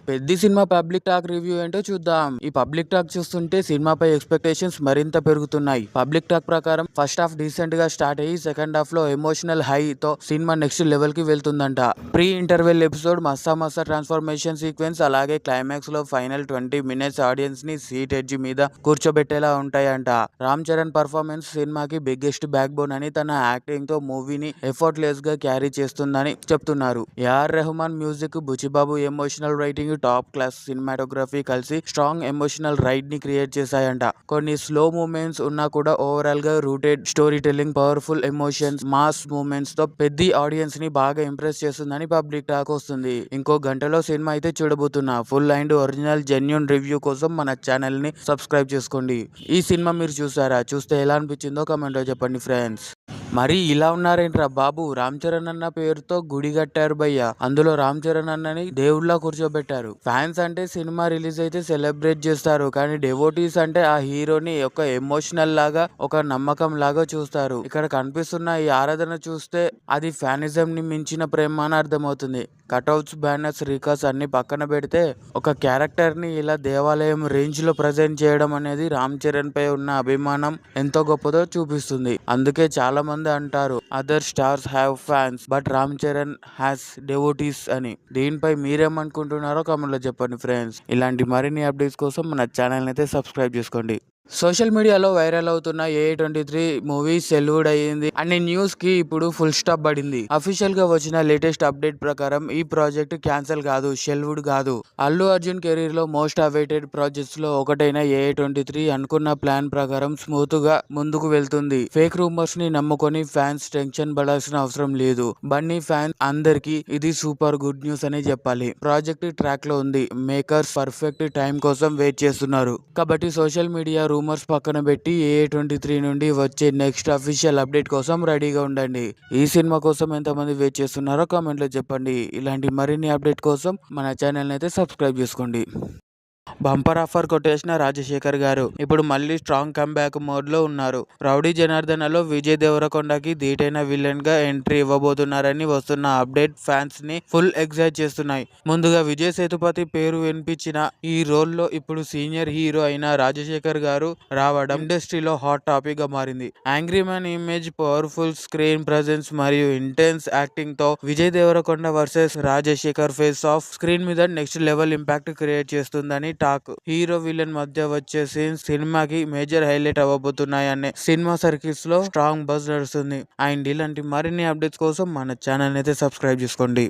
పెద్ద cinema public talk review ఏంటో చూద్దాం. ఈ పబ్లిక్ టాక్ చూస్తుంటే సినిమాపై ఎక్స్పెక్టేషన్స్ మరింత పెరుగుతున్నాయి. పబ్లిక్ టాక్ ప్రకారం ఫస్ట్ హాఫ్ డీసెంట్ గా స్టార్ట్ అయ్యి సెకండ్ హాఫ్ లో ఎమోషనల్ హై తో సినిమా నెక్స్ట్ లెవెల్ కి వెళ్తుందంట. ప్రీ ఇంటర్వెల్ ఎపిసోడ్ మస్తా ట్రాన్స్ఫర్మేషన్ సీక్వెన్స్ అలాగే క్లైమాక్స్ లో ఫైనల్ 20 minutes ఆడియన్స్ ని సీట్ ఎడ్జ్ మీద కూర్చోబెట్టేలా ఉంటాయంట. రామ్ చరణ్ పర్ఫార్మెన్స్ సినిమాకి బిగ్గెస్ట్ బ్యాక్ బోన్ అని, తన యాక్టింగ్ తో మూవీని ఎఫర్ట్లెస్ గా క్యారీ చేస్తుందని చెప్తున్నారు. AR Rahman music, Buchibabu emotional writing, top class cinematography కలిసి స్ట్రాంగ్ ఎమోషనల్ రైడ్ ని క్రియేట్ చేశాయంట. కొన్ని స్లో మూమెంట్స్ ఉన్నా కూడా ఓవరాల్ గా rooted storytelling, powerful emotions, mass moments తో పెద్ద ఆడియన్స్ ని బాగా ఇంప్రెస్ చేస్తుందని పబ్లిక్ టాక్ వస్తుంది. ఇంకో గంటలో సినిమా అయితే చూడబోతున్నా. Full and original genuine review కోసం మన ఛానల్ ని సబ్స్క్రైబ్ చేసుకోండి. ఈ సినిమా మీరు చూసారా? చూస్తే ఎలా అనిపించిందో కామెంట్ లో చెప్పండి ఫ్రెండ్స్. మరి ఇలా ఉన్నారేంట్రా బాబు, రామ్ చరణ్ అన్న పేరుతో గుడి కట్టారు భయ్య. అందులో రామ్ చరణ్ అన్నని దేవుళ్ళ కూర్చోబెట్టారు. ఫ్యాన్స్ అంటే సినిమా రిలీజ్ అయితే సెలబ్రేట్ చేస్తారు, కానీ డెవోటీస్ అంటే ఆ హీరోని ఒక ఎమోషనల్ లాగా, ఒక నమ్మకం లాగా చూస్తారు. ఇక్కడ కనిపిస్తున్న ఈ ఆరాధన చూస్తే అది ఫ్యానిజం ని మించిన ప్రేమ అని అర్థమవుతుంది. కట్అవుట్స్, బ్యానర్స్, రికార్డ్స్ అన్ని పక్కన పెడితే ఒక క్యారెక్టర్ ని ఇలా దేవాలయం రేంజ్ లో ప్రజెంట్ చేయడం అనేది రామ్ చరణ్ పై ఉన్న అభిమానం ఎంతో గొప్పదో చూపిస్తుంది. అందుకే చాలా మంది అంటారు other stars have fans but Ram Charan has devotees అని. దీనిపై మీరేమనుకుంటున్నారో కామెంట్ లో చెప్పండి ఫ్రెండ్స్. ఇలాంటి మరిన్ని అప్డేట్స్ కోసం మన ఛానల్ అయితే సబ్స్క్రైబ్ చేసుకోండి. సోషల్ మీడియాలో వైరల్ అవుతున్న AA23 మూవీ సెల్వుడ్ అయ్యింది అనే న్యూస్ కి ఇప్పుడు ఫుల్ స్టాప్ పడింది. అఫీషియల్ గా వచ్చిన లేటెస్ట్ అప్డేట్ ప్రకారం ఈ ప్రాజెక్ట్ క్యాన్సిల్ కాదు, సెల్వుడ్ కాదు. అల్లు అర్జున్ కెరీర్ లో మోస్ట్ అవైటెడ్ ప్రాజెక్ట్స్ లో ఒకటైన AA23 అనుకున్న ప్లాన్ ప్రకారం స్మూత్ గా ముందుకు వెళ్తుంది. ఫేక్ రూమర్స్ ని నమ్ముకొని ఫ్యాన్స్ టెన్షన్ పడాల్సిన అవసరం లేదు. బన్నీ ఫ్యాన్స్ అందరికి ఇది సూపర్ గుడ్ న్యూస్ అని చెప్పాలి. ప్రాజెక్ట్ ట్రాక్ లో ఉంది. మేకర్స్ పర్ఫెక్ట్ టైం కోసం వెయిట్ చేస్తున్నారు. కాబట్టి సోషల్ మీడియా రూమర్స్ పక్కన పెట్టి AA23 నుండి వచ్చే నెక్స్ట్ అఫీషియల్ అప్డేట్ కోసం రెడీగా ఉండండి. ఈ సినిమా కోసం ఎంతమంది వెయిట్ చేస్తున్నారో కామెంట్ లో చెప్పండి. ఇలాంటి మరిన్ని అప్డేట్ కోసం మన ఛానల్ అయితే సబ్స్క్రైబ్ చేసుకోండి. బంపర్ ఆఫర్ కొట్టేసిన రాజశేఖర్ గారు ఇప్పుడు మళ్ళీ స్ట్రాంగ్ కమ్బ్యాక్ మోడ్ లో ఉన్నారు. రౌడీ జనార్దనలో విజయ్ దేవరకొండకి ధీటైన విలన్ గా ఎంట్రీ ఇవ్వబోతున్నారని వస్తున్న అప్డేట్ ఫ్యాన్స్ ని ఫుల్ ఎక్సైట్ చేస్తున్నాయి. ముందుగా విజయ్ సేతుపతి పేరు వినిపించిన ఈ రోల్ లో ఇప్పుడు సీనియర్ హీరో అయిన రాజశేఖర్ గారు రావడం ఇండస్ట్రీలో హాట్ టాపిక్ గా మారింది. Angry man image, powerful screen presence మరియు ఇంటెన్స్ యాక్టింగ్ తో Vijay Deverakonda versus Rajasekhar face off screen మీద నెక్స్ట్ లెవెల్ ఇంపాక్ట్ క్రియేట్ చేస్తుందని టాక్. హీరో విలన్ మధ్య వచ్చే సీన్స్ సినిమాకి మేజర్ హైలైట్ అవ్వబోతున్నాయనే సినిమా సర్కిల్స్ లో స్ట్రాంగ్ బజ్ నడుస్తుంది. అండ్ ఇలాంటి మరిన్ని అప్డేట్స్ కోసం మన ఛానల్ అయితే సబ్స్క్రైబ్ చేసుకోండి.